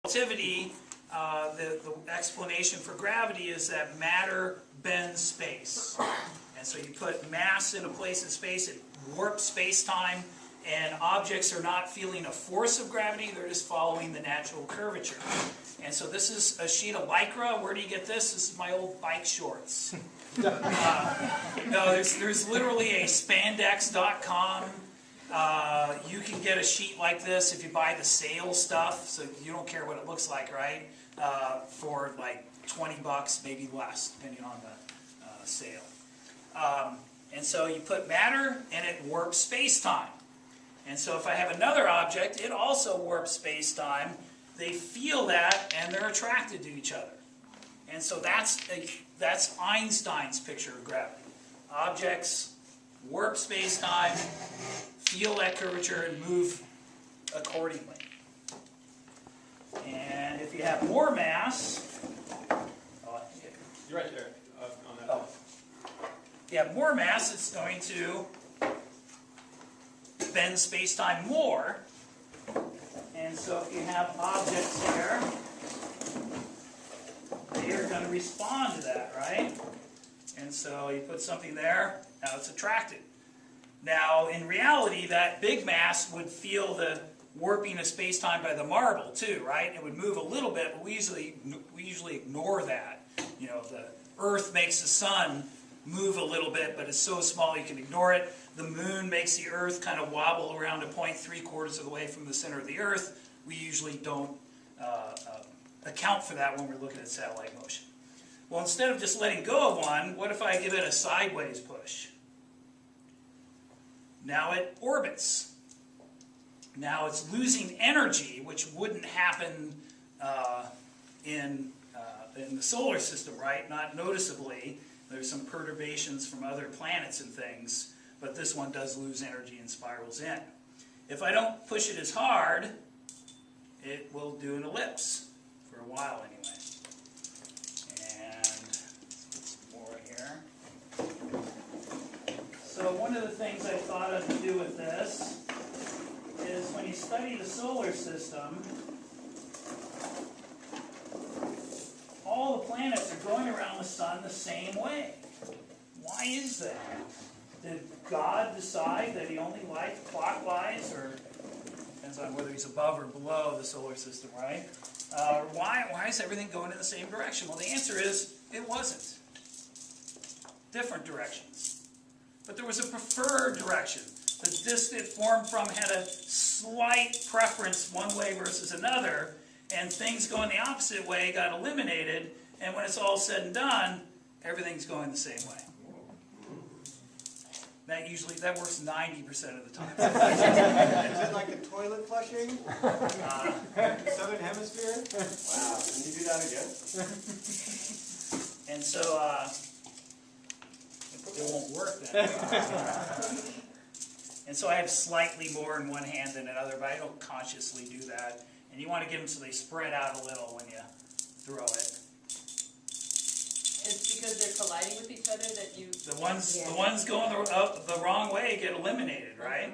Relativity, the explanation for gravity is that matter bends space. And so you put mass in a place in space, it warps space-time, and objects are not feeling a force of gravity, they're just following the natural curvature. And so this is a sheet of Lycra. Where do you get this? This is my old bike shorts. No, there's literally a spandex.com. You can get a sheet like this if you buy the sale stuff, so you don't care what it looks like, right? For like 20 bucks, maybe less, depending on the sale. And so you put matter, and it warps space-time. And so if I have another object, it also warps space-time. They feel that, and they're attracted to each other. And so that's Einstein's picture of gravity. Objects warp space-time, feel that curvature, and move accordingly. And if you have more mass, you're right there on that. Oh. If you have more mass, it's going to bend space-time more. And so if you have objects here, they are going to respond to that, right? And so you put something there, now it's attracted. Now, in reality, that big mass would feel the warping of space-time by the marble too, right? It would move a little bit, but we usually ignore that. You know, the Earth makes the sun move a little bit, but it's so small you can ignore it. The moon makes the Earth kind of wobble around a point 3/4 of the way from the center of the Earth. We usually don't account for that when we're looking at satellite motion. Well, instead of just letting go of one, what if I give it a sideways push? Now it orbits. Now it's losing energy, which wouldn't happen in the solar system, right? Not noticeably. There's some perturbations from other planets and things, but this one does lose energy and spirals in. If I don't push it as hard, it will do an ellipse for a while anyway. And let's put some more here. So one of the things I thought of to do with this is when you study the solar system, all the planets are going around the sun the same way. Why is that? Did God decide that he only liked clockwise, or depends on whether he's above or below the solar system, right? Why is everything going in the same direction? Well, the answer is it wasn't. Different directions. But there was a preferred direction. The disk it formed from had a slight preference one way versus another, and things going the opposite way got eliminated, and when it's all said and done, everything's going the same way. That works 90% of the time. Is it like the toilet flushing? Southern Hemisphere? Wow, can you do that again? And so, it won't work then. And so I have slightly more in one hand than another, but I don't consciously do that. And you want to get them so they spread out a little when you throw it. It's because they're colliding with each other that you... The ones going the wrong way get eliminated, right?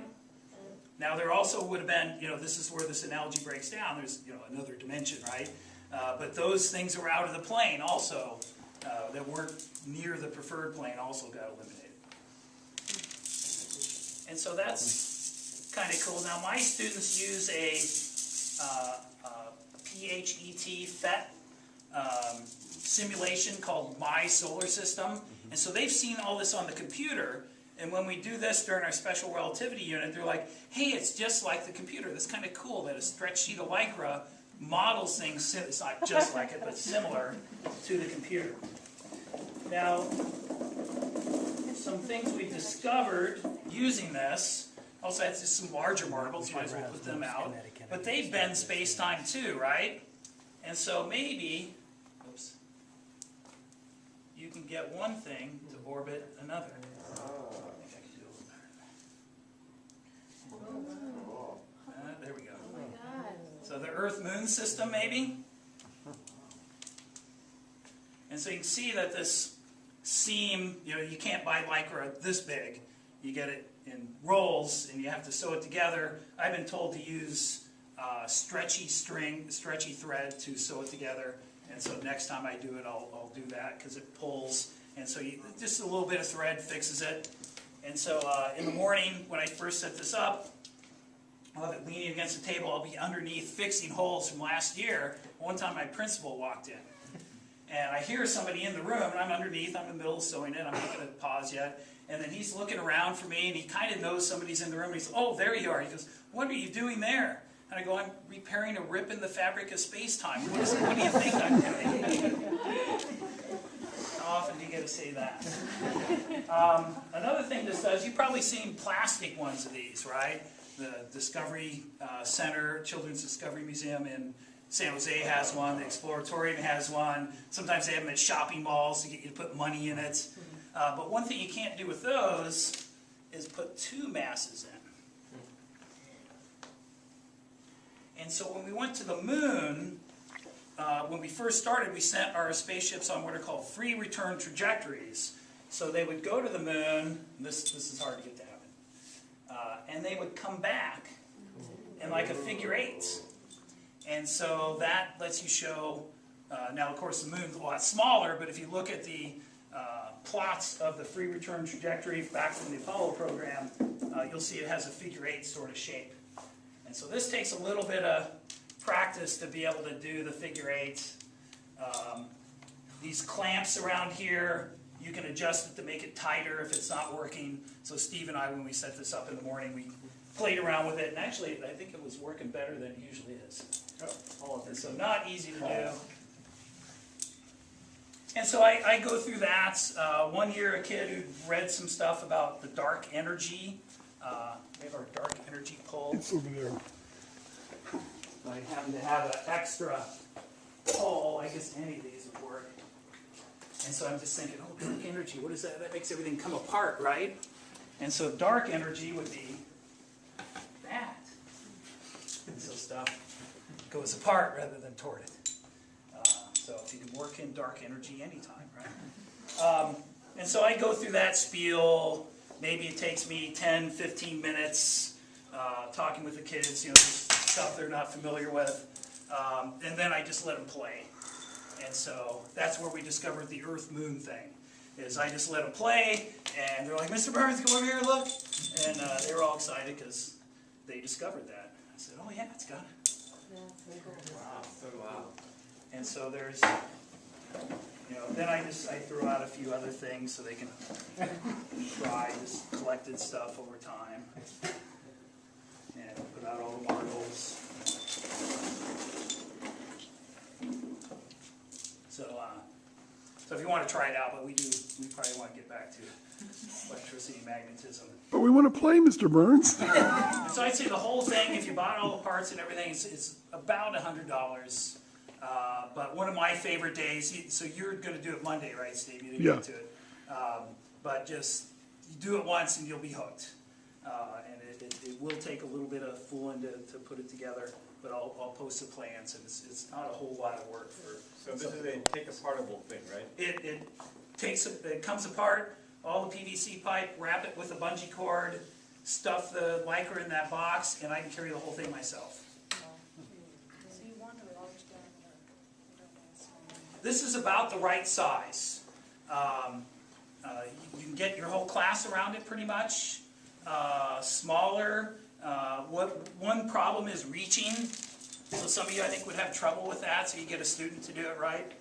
Now there also would have been, this is where this analogy breaks down. There's, another dimension, right? But those things that were out of the plane also, that weren't near the preferred plane, also got eliminated. And so that's kind of cool. Now my students use a PHET simulation called My Solar System, and so they've seen all this on the computer, and when we do this during our special relativity unit, they're like, hey, it's just like the computer. That's kind of cool that a stretch sheet of Lycra models things, it's not just like it, but similar to the computer. Now, some things we discovered using this, also had just some larger marbles, might as well put them out, but they bend space-time too, right? And so maybe, oops, you can get one thing to orbit another. There we go. Oh my God. So the Earth-Moon system, maybe? And so you can see that this seam, you can't buy Lycra this big. You get it in rolls, and you have to sew it together. I've been told to use stretchy thread to sew it together. And so next time I do it, I'll do that because it pulls. And so just a little bit of thread fixes it. And so in the morning, when I first set this up, I'll have it leaning against the table. I'll be underneath fixing holes from last year. One time my principal walked in. And I hear somebody in the room, and I'm underneath. I'm in the middle of sewing it. I'm not going to pause yet. And then he's looking around for me, and he kind of knows somebody's in the room. And he says, "Oh, there you are." He goes, "What are you doing there?" And I go, "I'm repairing a rip in the fabric of space-time. What do you think I'm doing?" How often do you get to say that? Another thing this does, you've probably seen plastic ones of these, right? The Discovery Center, Children's Discovery Museum in San Jose has one. The Exploratorium has one. Sometimes they have them at shopping malls to get you to put money in it. But one thing you can't do with those is put two masses in. And so when we went to the moon, when we first started, we sent our spaceships on what are called free return trajectories. So they would go to the moon. This is hard to get to happen. And they would come back in like a figure eight. And so that lets you show, now of course the moon's a lot smaller, but if you look at the plots of the free return trajectory back from the Apollo program, you'll see it has a figure eight sort of shape. And so this takes a little bit of practice to be able to do the figure eight. These clamps around here, you can adjust it to make it tighter if it's not working. So Steve and I, when we set this up in the morning, we played around with it, and actually I think it was working better than it usually is. All of this, so not easy to do. And so I go through that. One year, a kid who read some stuff about the dark energy. We have our dark energy pole. It's over there. I happen to have an extra pole. I guess any of these would work. And so I'm just thinking, oh, dark energy, what is that? That makes everything come apart, right? And so dark energy would be that. And so stuff goes apart rather than toward it. So if you can work in dark energy anytime, right? And so I go through that spiel. Maybe it takes me 10, 15 minutes talking with the kids, just stuff they're not familiar with. And then I just let them play. And so that's where we discovered the Earth-Moon thing. Is I just let them play, and they're like, "Mr. Burns, come over here and look." And they were all excited because they discovered that. I said, "Oh yeah, it's got it." Wow, so wow. And so there's, then I throw out a few other things so they can try this collected stuff over time. And put out all the marbles. So if you want to try it out, but we probably want to get back to electricity and magnetism. But we want to play, Mr. Burns. So I'd say the whole thing, if you bought all the parts and everything, it's about $100. But one of my favorite days, so you're going to do it Monday, right, Steve? You didn't get to it. But just, you do it once and you'll be hooked. And it will take a little bit of fooling to put it together, but I'll post the plans, and it's not a whole lot of work for. So this is a take-apartable thing, right? It comes apart, all the PVC pipe, wrap it with a bungee cord, stuff the Lycra in that box, and I can carry the whole thing myself. So you want a large diameter. You don't want a small one. This is about the right size. You can get your whole class around it pretty much. Smaller. One problem is reaching. So some of you, I think, would have trouble with that, so you get a student to do it right.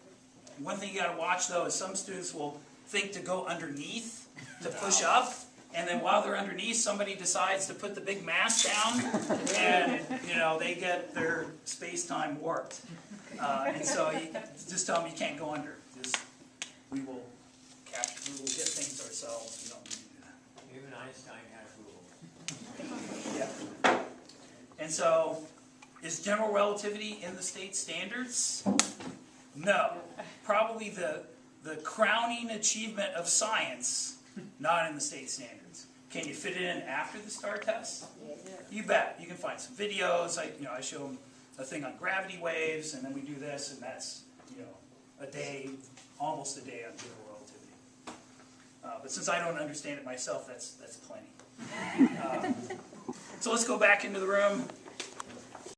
One thing you got to watch, though, is some students will think to go underneath to push up, and then while they're underneath, somebody decides to put the big mass down, and they get their space-time warped. And so you just tell them you can't go under. We will get things ourselves. We don't need to do that. Even Einstein has rules. Yeah. And so, is general relativity in the state standards? No. Probably the crowning achievement of science, not in the state standards. Can you fit it in after the STAR test? You bet. You can find some videos. I show them a thing on gravity waves, and then we do this, and that's a day, almost a day on general relativity. But since I don't understand it myself, that's plenty. So let's go back into the room.